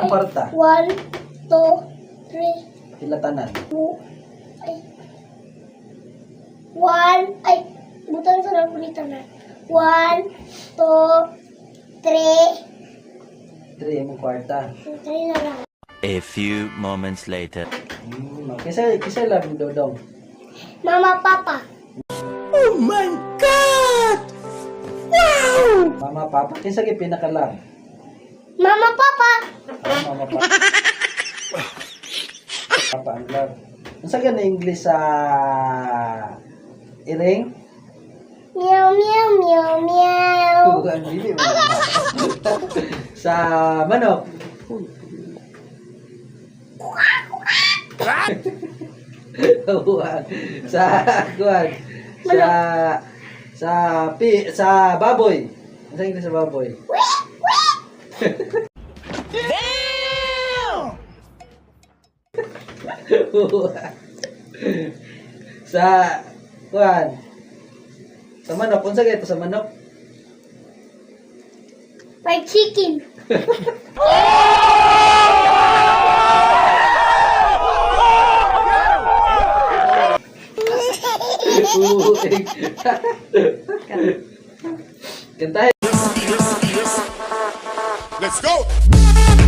Ang kwarta. 1, 2, 3, Hilatanan. 2, ay. 1, ay. Butang sa lang ulit na. 1, 2, 3. 3 mong kwarta. 3 na lang. A few moments later. Kisa lang dodong. Mama, Papa. Oh my God! Wow! Mama, papa. Kisa gi pinakalang. Mama, Papa. Mama, papa. Papa ang love. Unsa gan na English sa iring? Meow, meow, meow, meow. Ang dili mo. Sa manok. Sa kuan. Sa baboy. Unsa English sa baboy? Sa kuan. Sa manok, unsa gayto sa manok? Fried chicken. Kantahin. Let's go!